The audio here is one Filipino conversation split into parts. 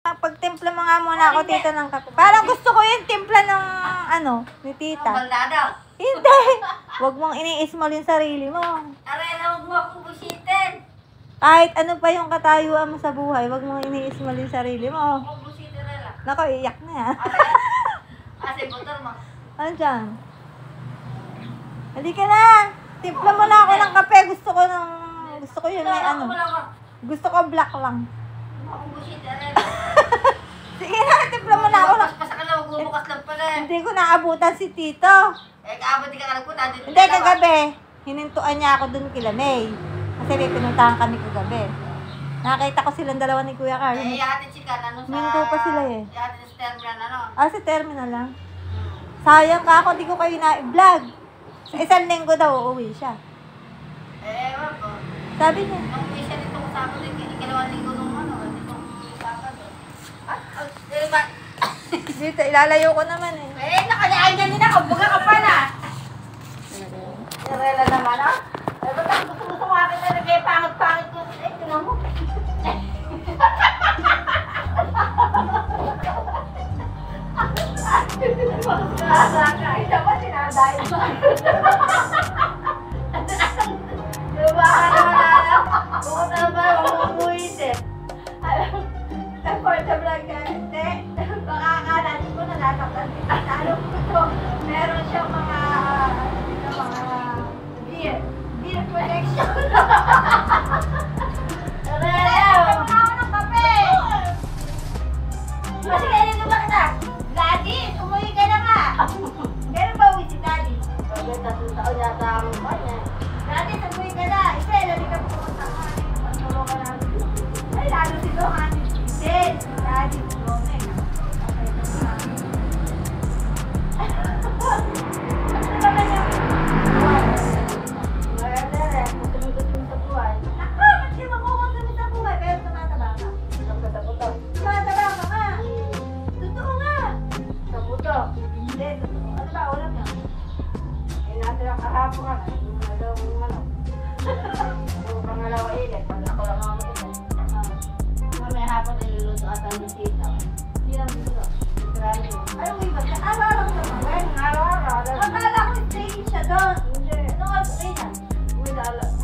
Pagtimpla mo nga muna ako, tita, ng kape. Parang gusto ko yung timpla ng, ni tita. Baldado. Hindi. Huwag mong iniismol yung sarili mo. Aray, huwag mo akong busitin. Kahit ano pa yung katayuan mo sa buhay, huwag mong iniismol yung sarili mo. Huwag busitin nila. Nako, iyak na yan. Kasi butor mo. Ano dyan? Halika na. Timpla mo na ako ng kape. Gusto ko yun may Gusto ko black lang. Sige na, timpla mo na ako. Pasa ka na, magbubukas lang pala. Hindi ko naabutan si Tito. Kaabot di ka nagpunta. Hindi, kagabi. Hinintuan niya ako dun kila May. Kasi may pinuntahan kami kagabi. Nakita ko silang dalawa ni Kuya Carl. Yahatid si Kan, sa... Minto pa sila eh. Yahatid sa terminal, Sa terminal lang. Sayang ka ako, di ko kayo na-vlog. Sa isang linggo daw, uuwi siya. Ewan ko. Sabi niya. Nung uwi siya nitong Sabado, ikalawang linggo nung nitong Sabado. Dito, ilalayo ko naman eh. Nakalayan niya nila, kumbaga ka pa na. Narela naman, ba't ang gusto mo akin na nagay-pangit-pangit ko? Tinan mo. Dapat sinadayin mo. Diba ka naman alam? Bukod na ba, mamubuhit eh. Alam, support sa vlog ka, hindi. Baka akalanin ko na nataktan si Tita. Alam ko ito, meron siyang mga beer collection. Alam, ako ng kape. Kasi ganyan naman kita. Daddy, umuwi ka na nga. Meron ba uwi si Daddy? Pagkat 3 taon yata ang kanya. Daddy, umuwi ka na. Isa, lali ka pumunta ka. Pagtulong ka namin. Ay, lalo si Lohan. Hindi, Daddy, si Lohan. Ano naman yung buwan? Maganda, kusunod-sunod sa buwan. Ako, ba't di makukusunod sa buwan? Pero tumataba ka. Tumataba ka nga. Totoo nga. Sa buto. Hindi, totoo. Ano ba, ulam yan? Natin ang kahapon ka na. Yung manok. Yung pangalawa ilit. Pag ako lang ako ito. May hapon niluluto at ang tita. Hindi lang dito. Anong iba? Araw-araw ko naman. Araw-araw. Akala ko stay siya doon. Hindi. Anong oras kayo na?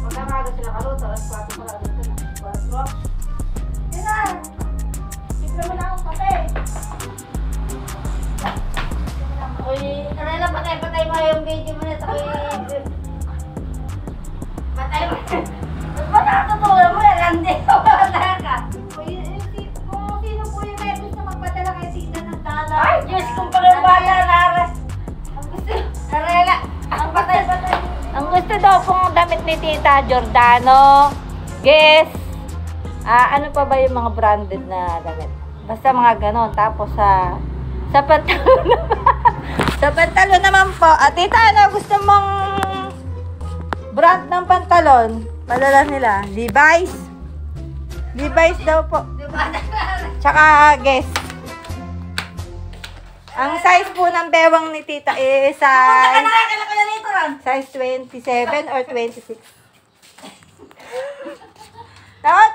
Magkakaga sila kaluto. Alas 4 pala dito na. 4. Yan na. Tignan mo na akong kape. Uy, kanila patay mo yung video mo na. Patay mo. Ba't nakatutulog mo? Hindi ko bata ka. Kung sino po yung may gusto magpadala kay Tita ng dala. Ay, Diyos, kung pala bata naras. Ang gusto, Karela. Ang patay. Ang gusto daw pong damit ni Tita, Giordano, Guess, ano pa ba yung mga branded na damit? Basta mga ganon. Tapos sa pantalon sa pantalon naman po. Tita, ano gusto mong brand ng pantalon? Padala nila. Levi's. Levi's daw po. Tsaka Guess. Ang size po ng bewang ni Tita is size 27 or 26. Dapat